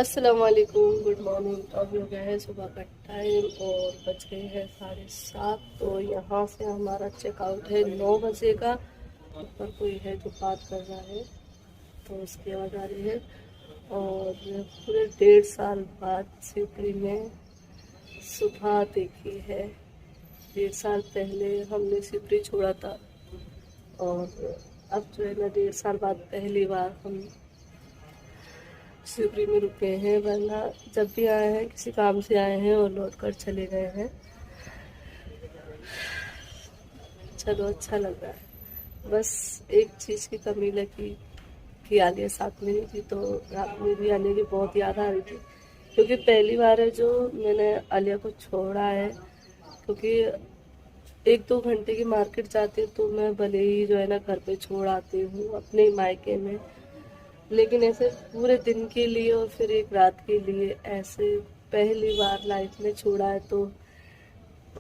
अस्सलाम वालेकुम, good morning. तो अब हो गया है सुबह का टाइम और बज गए हैं 7:30। तो यहाँ से हमारा चेकआउट है 9 बजे का। ऊपर कोई है जो बात कर रहा है तो उसकी आवाज़ आ रही है। और पूरे 1.5 साल बाद सिवनी में सुबह देखी है। 1.5 साल पहले हमने सिवनी छोड़ा था और अब जो है ना 1.5 साल बाद पहली बार हम शिवरी में रुके हैं, वरना जब भी आए हैं किसी काम से आए हैं और लौट कर चले गए हैं। चलो अच्छा लग रहा है। बस एक चीज़ की कमी लगी कि आलिया साथ में नहीं थी, तो रात में भी आलिया की बहुत याद आ रही थी, क्योंकि पहली बार है जो मैंने आलिया को छोड़ा है। क्योंकि 1-2 घंटे की मार्केट जाती हूँ तो मैं भले ही जो है ना घर पे छोड़ आती हूँ अपने मायके में, लेकिन ऐसे पूरे दिन के लिए और फिर एक रात के लिए ऐसे पहली बार लाइफ में छोड़ा है तो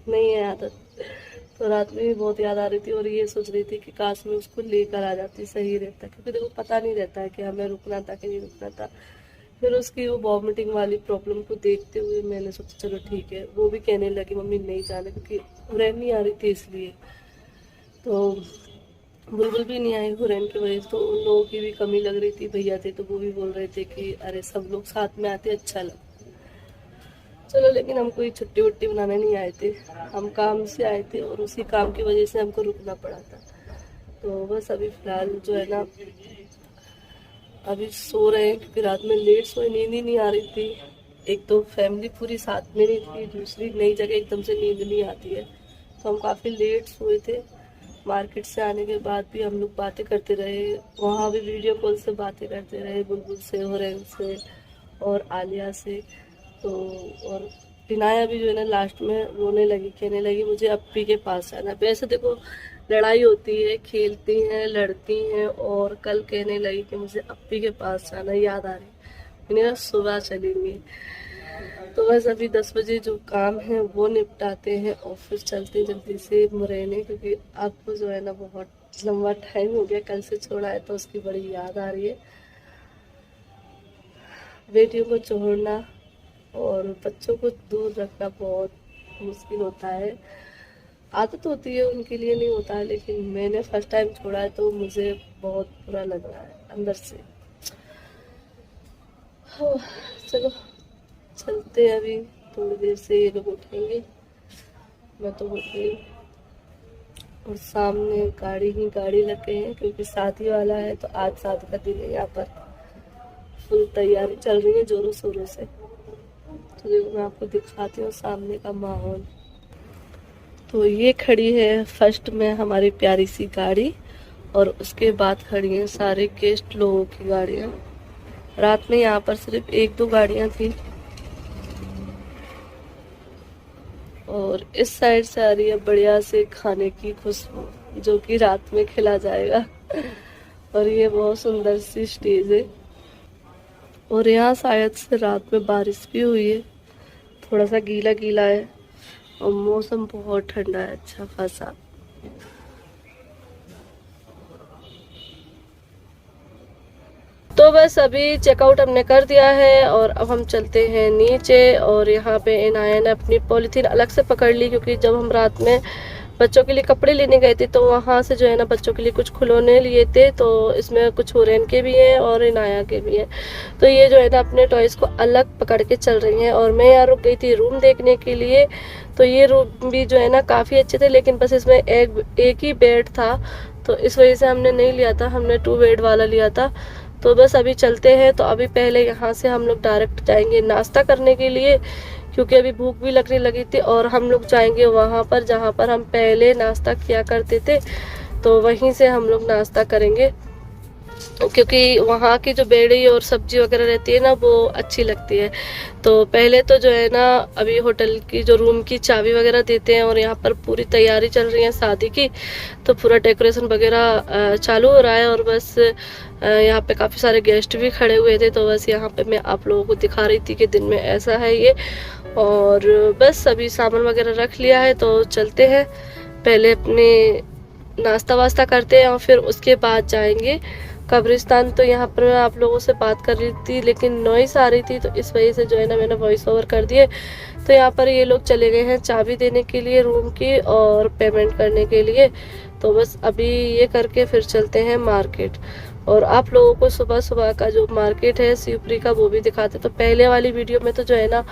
नहीं है आदत। तो रात में भी बहुत याद आ रही थी और ये सोच रही थी कि काश मैं उसको लेकर आ जाती, सही रहता, क्योंकि देखो पता नहीं रहता है कि हमें रुकना था कि नहीं रुकना था। फिर उसकी वो वॉमिटिंग वाली प्रॉब्लम को देखते हुए मैंने सोचा चलो ठीक है। वो भी कहने लगी मम्मी नहीं जाना, क्योंकि रह नहीं आ रही थी इसलिए। तो बुलबुल भी नहीं आई हुरैन की वजह से, तो उन लोगों की भी कमी लग रही थी। भैया थे तो वो भी बोल रहे थे कि अरे सब लोग साथ में आते अच्छा लगता। चलो, लेकिन हम कोई छुट्टी वुट्टी बनाने नहीं आए थे, हम काम से आए थे और उसी काम की वजह से हमको रुकना पड़ा था। तो बस अभी फिलहाल जो है ना अभी सो रहे हैं, क्योंकि रात में लेट सोए, नींद ही नहीं आ रही थी। एक तो फैमिली पूरी साथ में नहीं थी, दूसरी नई जगह एकदम से नींद नहीं आती है, तो हम काफ़ी लेट सोए थे। मार्केट से आने के बाद भी हम लोग बातें करते रहे, वहाँ भी वीडियो कॉल से बातें करते रहे, बुलबुल से, हुरैन से और आलिया से। तो और इनाया भी जो है ना लास्ट में रोने लगी, कहने लगी मुझे अप्पी के पास जाना। वैसे देखो लड़ाई होती है, खेलती हैं, लड़ती हैं, और कल कहने लगी कि मुझे अप्पी के पास जाना, याद आ रही। मैंने कहा सुबह चलेंगे। तो बस अभी 10 बजे जो काम है वो निपटाते हैं और फिर चलते हैं जल्दी से मुरैना, क्योंकि आपको जो है ना बहुत लंबा टाइम हो गया, कल से छोड़ा है तो उसकी बड़ी याद आ रही है। बेटियों को छोड़ना और बच्चों को दूर रखना बहुत मुश्किल होता है। आदत होती है, उनके लिए नहीं होता है, लेकिन मैंने फर्स्ट टाइम छोड़ा है तो मुझे बहुत बुरा लग रहा है अंदर से। हाँ, चलो चलते हैं। अभी थोड़ी देर से ये लोग उठेंगे, मैं तो उठ गई और सामने गाड़ी ही गाड़ी लग गए हैं, क्योंकि शादी वाला है तो आज शादी का दिन है। यहाँ पर फुल तैयारी चल रही है जोरों शोरों से। तो देखो मैं आपको दिखाती हूँ सामने का माहौल। तो ये खड़ी है फर्स्ट में हमारी प्यारी सी गाड़ी, और उसके बाद खड़ी हैं सारे गेस्ट लोगों की गाड़ियाँ। रात में यहाँ पर सिर्फ 1-2 गाड़ियाँ थी, और इस साइड से आ रही है बढ़िया से खाने की खुशबू, जो कि रात में खिला जाएगा। और ये बहुत सुंदर सी स्टेज है, और यहाँ शायद से रात में बारिश भी हुई है, थोड़ा सा गीला गीला है, और मौसम बहुत ठंडा है, अच्छा खासा। तो बस अभी चेकआउट हमने कर दिया है और अब हम चलते हैं नीचे। और यहाँ पे इनाया ने अपनी पॉलीथीन अलग से पकड़ ली, क्योंकि जब हम रात में बच्चों के लिए कपड़े लेने गए थे तो वहाँ से जो है ना बच्चों के लिए कुछ खिलौने लिए थे, तो इसमें कुछ हुरैन के भी हैं और इनाया के भी हैं। तो ये जो है ना अपने टॉयज़ को अलग पकड़ के चल रही हैं। और मैं यहाँ रुक गई थी रूम देखने के लिए। तो ये रूम भी जो है ना काफ़ी अच्छे थे, लेकिन बस इसमें एक ही बेड था, तो इस वजह से हमने नहीं लिया था, हमने 2 बेड वाला लिया था। तो बस अभी चलते हैं। तो अभी पहले यहाँ से हम लोग डायरेक्ट जाएंगे नाश्ता करने के लिए, क्योंकि अभी भूख भी लगने लगी थी। और हम लोग जाएंगे वहाँ पर जहाँ पर हम पहले नाश्ता किया करते थे, तो वहीं से हम लोग नाश्ता करेंगे, क्योंकि वहाँ की जो बेड़ी और सब्जी वगैरह रहती है ना वो अच्छी लगती है। तो पहले तो जो है ना अभी होटल की जो रूम की चाबी वगैरह देते हैं, और यहाँ पर पूरी तैयारी चल रही है शादी की, तो पूरा डेकोरेशन वगैरह चालू हो रहा है। और बस यहाँ पे काफ़ी सारे गेस्ट भी खड़े हुए थे, तो बस यहाँ पे मैं आप लोगों को दिखा रही थी कि दिन में ऐसा है ये। और बस अभी सामान वगैरह रख लिया है, तो चलते हैं, पहले अपने नाश्ता वास्ता करते हैं और फिर उसके बाद जाएंगे कब्रिस्तान। तो यहाँ पर मैं आप लोगों से बात कर रही थी लेकिन नॉइस आ रही थी, तो इस वजह से जो है ना मैंने वॉइस ओवर कर दिए। तो यहाँ पर ये लोग चले गए हैं चाबी देने के लिए रूम की और पेमेंट करने के लिए। तो बस अभी ये करके फिर चलते हैं मार्केट, और आप लोगों को सुबह सुबह का जो मार्केट है शिवपुरी का वो भी दिखाते। तो पहले वाली वीडियो में तो जो है ना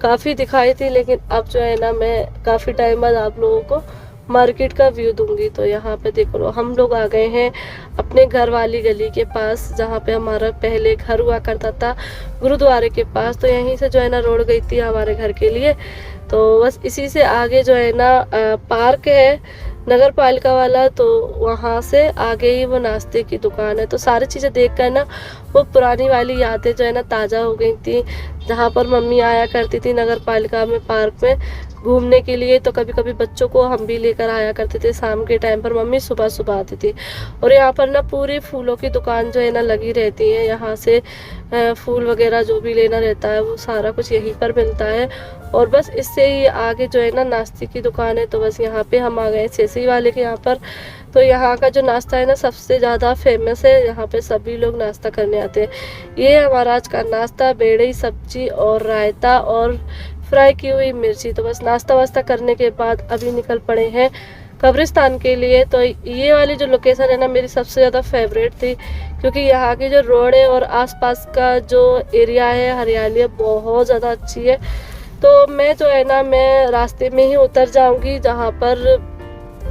काफ़ी दिखाई थी, लेकिन अब जो है ना मैं काफ़ी टाइम बाद आप लोगों को मार्केट का व्यू दूंगी। तो यहाँ पे देख लो हम लोग आ गए हैं अपने घर वाली गली के पास, जहाँ पे हमारा पहले घर हुआ करता था, गुरुद्वारे के पास। तो यहीं से जो है ना रोड गई थी हमारे घर के लिए। तो बस इसी से आगे जो है ना पार्क है नगर पालिका वाला, तो वहाँ से आगे ही वो नाश्ते की दुकान है। तो सारी चीज़ें देख कर ना वो पुरानी वाली यादें जो है ना ताज़ा हो गई थी, जहाँ पर मम्मी आया करती थी नगर पालिका में पार्क में घूमने के लिए। तो कभी कभी बच्चों को हम भी लेकर आया करते थे शाम के टाइम पर, मम्मी सुबह सुबह आती थी। और यहाँ पर ना पूरी फूलों की दुकान जो है ना लगी रहती है, यहाँ से फूल वगैरह जो भी लेना रहता है वो सारा कुछ यहीं पर मिलता है। और बस इससे ही आगे जो है ना नाश्ते की दुकान है। तो बस यहाँ पे हम आ गए सेसी वाले के यहाँ पर। तो यहाँ का जो नाश्ता है ना सबसे ज़्यादा फेमस है, यहाँ पे सभी लोग नाश्ता करने आते हैं। ये हमारा आज का नाश्ता, बेड़ई सब्जी और रायता और फ्राई की हुई मिर्ची। तो बस नाश्ता वास्ता करने के बाद अभी निकल पड़े हैं कब्रिस्तान के लिए। तो ये वाली जो लोकेशन है ना मेरी सबसे ज़्यादा फेवरेट थी, क्योंकि यहाँ की जो रोड है और आसपास का जो एरिया है हरियाली है बहुत ज़्यादा अच्छी है। तो मैं जो है ना मैं रास्ते में ही उतर जाऊँगी, जहाँ पर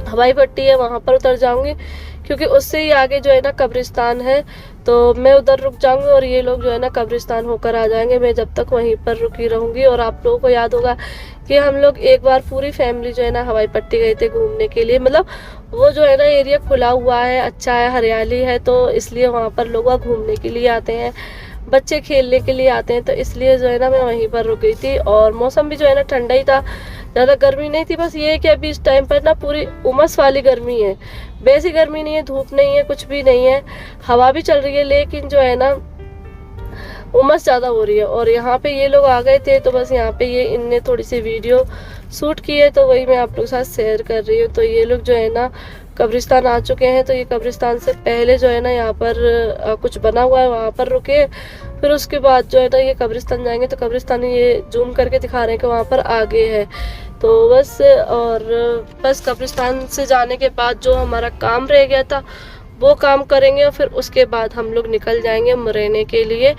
हवाई पट्टी है वहाँ पर उतर जाऊँगी, क्योंकि उससे ही आगे जो है ना कब्रिस्तान है। तो मैं उधर रुक जाऊंगी और ये लोग जो है ना कब्रिस्तान होकर आ जाएंगे। मैं जब तक वहीं पर रुकी रहूंगी। और आप लोगों को याद होगा कि हम लोग एक बार पूरी फैमिली जो है ना हवाई पट्टी गए थे घूमने के लिए। मतलब वो जो है ना एरिया खुला हुआ है, अच्छा है, हरियाली है, तो इसलिए वहाँ पर लोग घूमने के लिए आते हैं, बच्चे खेलने के लिए आते हैं। तो इसलिए जो है ना मैं वहीं पर रुक गई थी। और मौसम भी जो है ना ठंडा ही था, ज़्यादा गर्मी नहीं थी। बस ये है कि अभी इस टाइम पर ना पूरी उमस वाली गर्मी है, वैसी गर्मी नहीं है, धूप नहीं है, कुछ भी नहीं है, हवा भी चल रही है, लेकिन जो है ना उमस ज़्यादा हो रही है। और यहाँ पे ये लोग आ गए थे, तो बस यहाँ पे ये इनने थोड़ी सी वीडियो शूट की है, तो वही मैं आप लोगों के साथ शेयर कर रही हूँ। तो ये लोग जो है ना कब्रिस्तान आ चुके हैं। तो ये कब्रिस्तान से पहले जो है ना यहाँ पर कुछ बना हुआ है, वहाँ पर रुके, फिर उसके बाद जो है ना ये कब्रिस्तान जाएंगे। तो कब्रिस्तान ये जूम करके दिखा रहे हैं कि वहाँ पर आगे है। तो बस और बस कब्रिस्तान से जाने के बाद जो हमारा काम रह गया था वो काम करेंगे, और फिर उसके बाद हम लोग निकल जाएंगे मुरैना के लिए।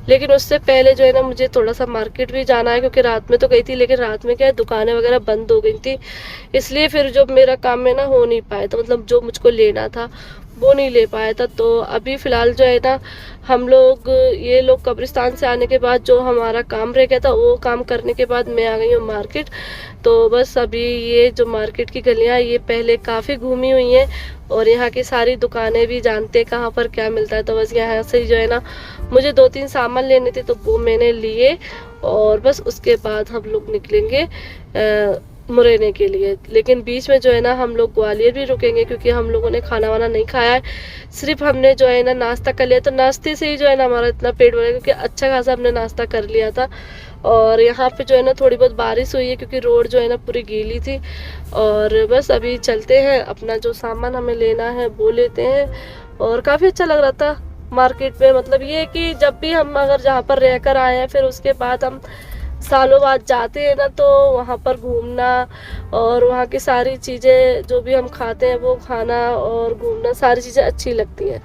लेकिन उससे पहले जो है ना मुझे थोड़ा सा मार्केट भी जाना है, क्योंकि रात में तो गई थी, लेकिन रात में क्या है दुकानें वगैरह बंद हो गई थी, इसलिए फिर जो मेरा काम में ना हो नहीं पाया था, मतलब जो मुझको लेना था वो नहीं ले पाया था। तो अभी फ़िलहाल जो है ना हम लोग ये लोग कब्रिस्तान से आने के बाद जो हमारा काम रह गया था वो काम करने के बाद मैं आ गई हूँ मार्केट। तो बस अभी ये जो मार्केट की गलियाँ ये पहले काफ़ी घूमी हुई हैं, और यहाँ की सारी दुकानें भी जानते हैं कहाँ पर क्या मिलता है। तो बस यहाँ से ही जो है ना मुझे 2-3 सामान लेने थे, तो वो मैंने लिए, और बस उसके बाद हम लोग निकलेंगे मुरैना के लिए। लेकिन बीच में जो है ना हम लोग ग्वालियर भी रुकेंगे, क्योंकि हम लोगों ने खाना वाना नहीं खाया है, सिर्फ हमने जो है ना नाश्ता कर लिया। तो नाश्ते से ही जो है ना हमारा इतना पेट भरा, क्योंकि अच्छा खासा हमने नाश्ता कर लिया था। और यहाँ पे जो है ना थोड़ी बहुत बारिश हुई है, क्योंकि रोड जो है ना पूरी गीली थी। और बस अभी चलते हैं, अपना जो सामान हमें लेना है वो लेते हैं। और काफ़ी अच्छा लग रहा था मार्केट में, मतलब ये कि जब भी हम अगर जहाँ पर रह कर आए हैं फिर उसके बाद हम सालों बाद जाते हैं ना, तो वहाँ पर घूमना और वहाँ की सारी चीज़ें जो भी हम खाते हैं वो खाना और घूमना सारी चीज़ें अच्छी लगती हैं।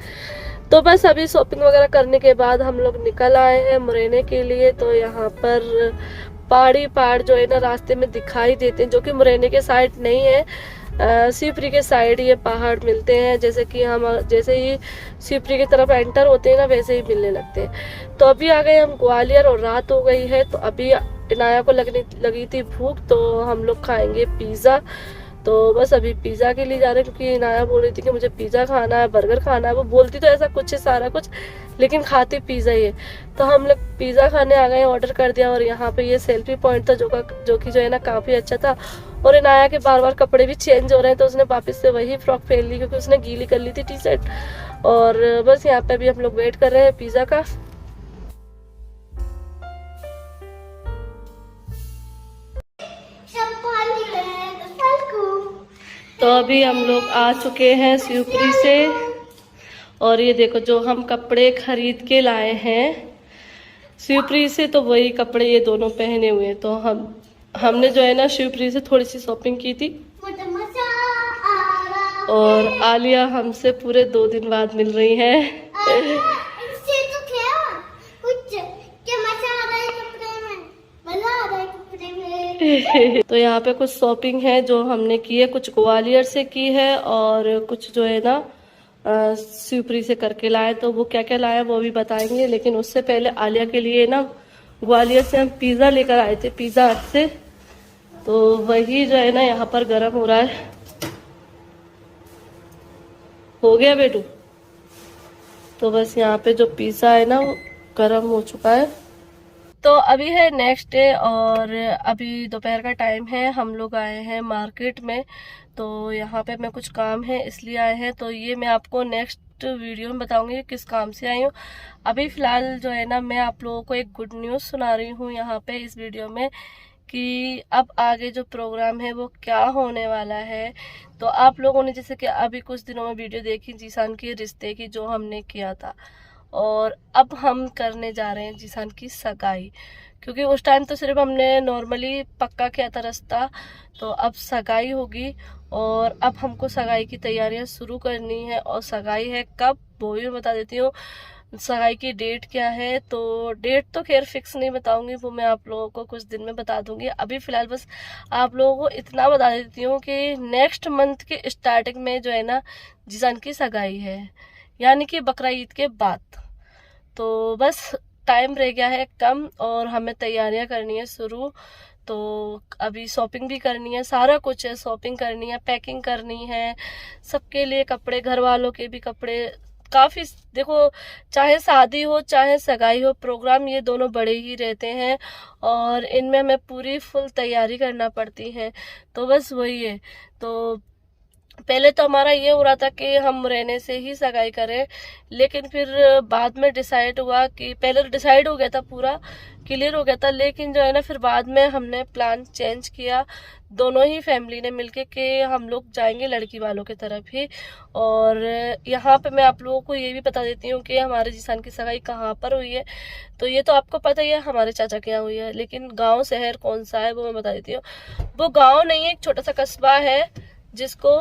तो बस अभी शॉपिंग वगैरह करने के बाद हम लोग निकल आए हैं मुरैना के लिए। तो यहाँ पर पहाड़ जो है ना रास्ते में दिखाई देते हैं, जो कि मुरैना के साइड नहीं है, शिवपुरी के साइड ये पहाड़ मिलते हैं। जैसे कि हम जैसे ही शिवपुरी की तरफ एंटर होते हैं ना वैसे ही मिलने लगते हैं। तो अभी आ गए हम ग्वालियर और रात हो गई है। तो अभी इनाया को लगी थी भूख, तो हम लोग खाएंगे पिज़्ज़ा। तो बस अभी पिज़्ज़ा के लिए जा रहे हैं, क्योंकि इनाया बोल रही थी कि मुझे पिज़्ज़ा खाना है, बर्गर खाना है। वो बोलती तो ऐसा कुछ है सारा कुछ, लेकिन खाती पिज़्ज़ा ही है। तो हम लोग पिज़्ज़ा खाने आ गए, ऑर्डर कर दिया। और यहाँ पे ये सेल्फी पॉइंट था जो कि जो है ना काफ़ी अच्छा था। और इनाया के बार बार कपड़े भी चेंज हो रहे हैं, तो उसने वापस से वही फ्रॉक पहन ली, क्योंकि उसने गीली कर ली थी टी शर्ट। और बस यहाँ पे अभी हम लोग वेट कर रहे हैं पिज़्ज़ा का। तो अभी हम लोग आ चुके हैं शिवपुरी से, और ये देखो जो हम कपड़े खरीद के लाए हैं शिवप्री से, तो वही कपड़े ये दोनों पहने हुए हैं। तो हमने जो है ना शिवप्री से थोड़ी सी शॉपिंग की थी, और आलिया हमसे पूरे 2 दिन बाद मिल रही है। तो यहाँ पे कुछ शॉपिंग है जो हमने की है, कुछ ग्वालियर से की है और कुछ जो है ना शिवप्री से करके लाए। तो वो क्या क्या लाया वो भी बताएंगे, लेकिन उससे पहले आलिया के लिए ना ग्वालियर से हम पिज़्ज़ा लेकर आए थे, पिज़्ज़ा हट से। तो वही जो है ना यहाँ पर गर्म हो रहा है। हो गया बेटू? तो बस यहाँ पे जो पिज़्ज़ा है ना वो गर्म हो चुका है। तो अभी है नेक्स्ट डे और अभी दोपहर का टाइम है। हम लोग आए हैं मार्केट में, तो यहाँ पे मैं कुछ काम है इसलिए आए हैं। तो ये मैं आपको नेक्स्ट वीडियो में बताऊंगी किस काम से आई हूँ। अभी फ़िलहाल जो है ना मैं आप लोगों को एक गुड न्यूज़ सुना रही हूँ यहाँ पे इस वीडियो में, कि अब आगे जो प्रोग्राम है वो क्या होने वाला है। तो आप लोगों ने जैसे कि अभी कुछ दिनों में वीडियो देखी जीसान के रिश्ते की जो हमने किया था, और अब हम करने जा रहे हैं जीसान की सगाई। क्योंकि उस टाइम तो सिर्फ हमने नॉर्मली पक्का किया था रास्ता, तो अब सगाई होगी और अब हमको सगाई की तैयारियां शुरू करनी है। और सगाई है कब वो भी बता देती हूँ। सगाई की डेट क्या है, तो डेट तो खैर फिक्स नहीं बताऊंगी, वो मैं आप लोगों को कुछ दिन में बता दूंगी। अभी फिलहाल बस आप लोगों को इतना बता देती हूँ कि नेक्स्ट मंथ के स्टार्टिंग में जो है ना जीसान की सगाई है, यानी कि बकरा ईद के बाद। तो बस टाइम रह गया है कम और हमें तैयारियां करनी है शुरू। तो अभी शॉपिंग भी करनी है, सारा कुछ है, शॉपिंग करनी है, पैकिंग करनी है, सबके लिए कपड़े, घर वालों के भी कपड़े काफ़ी। देखो चाहे शादी हो चाहे सगाई हो, प्रोग्राम ये दोनों बड़े ही रहते हैं और इनमें हमें पूरी फुल तैयारी करना पड़ती है। तो बस वही है। तो पहले तो हमारा ये हो रहा था कि हम रहने से ही सगाई करें, लेकिन फिर बाद में डिसाइड हुआ कि पहले तो डिसाइड हो गया था, पूरा क्लियर हो गया था, लेकिन जो है ना फिर बाद में हमने प्लान चेंज किया दोनों ही फैमिली ने मिलके कि हम लोग जाएंगे लड़की वालों की तरफ ही। और यहाँ पे मैं आप लोगों को ये भी बता देती हूँ कि हमारे जीसान की सगाई कहाँ पर हुई है। तो ये तो आपको पता ही है हमारे चाचा के यहाँ हुई है, लेकिन गाँव शहर कौन सा है वो मैं बता देती हूँ। वो गाँव नहीं है, एक छोटा सा कस्बा है जिसको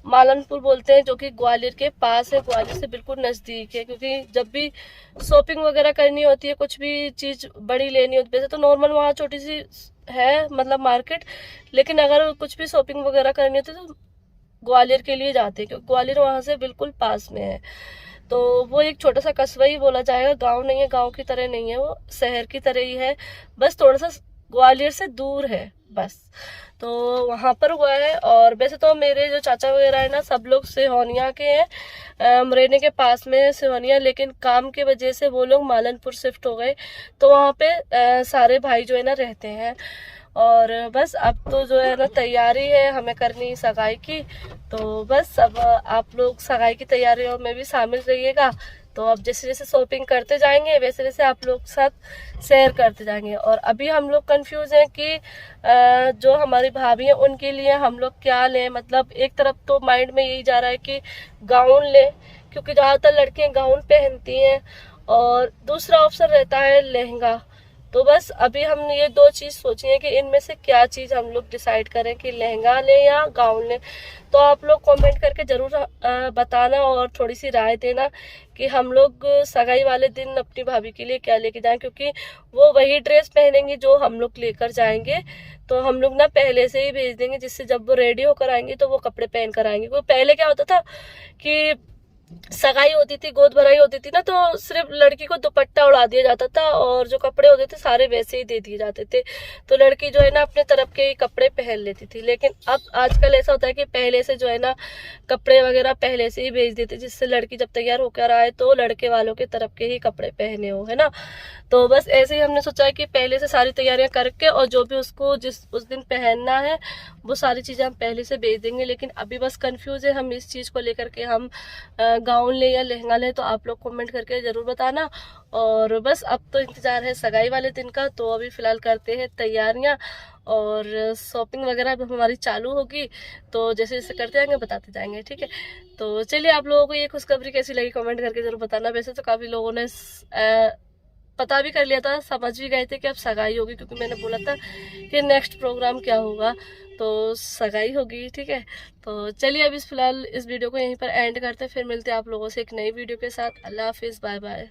मालनपुर बोलते हैं, जो कि ग्वालियर के पास है, ग्वालियर से बिल्कुल नज़दीक है। क्योंकि जब भी शॉपिंग वगैरह करनी होती है, कुछ भी चीज़ बड़ी लेनी होती है, वैसे तो नॉर्मल वहाँ छोटी सी है मतलब मार्केट, लेकिन अगर कुछ भी शॉपिंग वगैरह करनी होती है तो ग्वालियर के लिए जाते हैं, क्योंकि ग्वालियर वहाँ से बिल्कुल पास में है। तो वो एक छोटा सा कस्बा ही बोला जाएगा, गाँव नहीं है, गाँव की तरह नहीं है, वो शहर की तरह ही है, बस थोड़ा सा ग्वालियर से दूर है बस। तो वहाँ पर हुआ है। और वैसे तो मेरे जो चाचा वगैरह है ना सब लोग सिहोनिया के हैं, मुरैना के पास में है सिहोनिया, लेकिन काम की वजह से वो लोग मालनपुर शिफ्ट हो गए। तो वहाँ पे सारे भाई जो है ना रहते हैं। और बस अब तो जो है ना तैयारी है हमें करनी सगाई की। तो बस अब आप लोग सगाई की तैयारियों में भी शामिल रहिएगा। तो अब जैसे जैसे शॉपिंग करते जाएंगे वैसे वैसे आप लोग साथ शेयर करते जाएंगे। और अभी हम लोग कंफ्यूज हैं कि जो हमारी भाभी हैं उनके लिए हम लोग क्या लें। मतलब एक तरफ तो माइंड में यही जा रहा है कि गाउन लें, क्योंकि ज़्यादातर लड़कियां गाउन पहनती हैं, और दूसरा ऑप्शन रहता है लहंगा। तो बस अभी हमने ये 2 चीज़ सोची है कि इनमें से क्या चीज़ हम लोग डिसाइड करें कि लहंगा लें या गाउन लें। तो आप लोग कमेंट करके ज़रूर बताना और थोड़ी सी राय देना कि हम लोग सगाई वाले दिन अपनी भाभी के लिए क्या लेके जाएं, क्योंकि वो वही ड्रेस पहनेंगी जो हम लोग लेकर जाएंगे। तो हम लोग ना पहले से ही भेज देंगे, जिससे जब वो रेडी होकर आएंगी तो वो कपड़े पहन कर आएंगे। क्योंकि पहले क्या होता था कि सगाई होती थी, गोद भराई होती थी ना, तो सिर्फ लड़की को दुपट्टा उड़ा दिया जाता था और जो कपड़े होते थे सारे वैसे ही दे दिए जाते थे। तो लड़की जो है ना अपने तरफ के ही कपड़े पहन लेती थी। लेकिन अब आजकल ऐसा होता है कि पहले से जो है ना कपड़े वगैरह पहले से ही भेज देते, जिससे लड़की जब तैयार होकर आए तो लड़के वालों के तरफ के ही कपड़े पहने हो, है ना। तो बस ऐसे ही हमने सोचा है कि पहले से सारी तैयारियां करके और जो भी उसको उस दिन पहनना है वो सारी चीज़ें हम पहले से भेज देंगे। लेकिन अभी बस कंफ्यूज है हम इस चीज़ को लेकर के, हम गाउन ले या लहंगा ले, तो आप लोग कमेंट करके ज़रूर बताना। और बस अब तो इंतज़ार है सगाई वाले दिन का, तो अभी फ़िलहाल करते हैं तैयारियां और शॉपिंग वगैरह अब हमारी चालू होगी, तो जैसे जैसे करते जाएंगे बताते जाएंगे, ठीक है। तो चलिए, आप लोगों को ये खुशखबरी कैसी लगी कमेंट करके ज़रूर बताना। वैसे तो काफ़ी लोगों ने पता भी कर लिया था, समझ भी गए थे कि अब सगाई होगी, क्योंकि मैंने बोला था कि नेक्स्ट प्रोग्राम क्या होगा, तो सगाई होगी, ठीक है। तो चलिए अब फिलहाल इस वीडियो को यहीं पर एंड करते हैं, फिर मिलते हैं आप लोगों से एक नई वीडियो के साथ। अल्लाह हाफिज़, बाय बाय।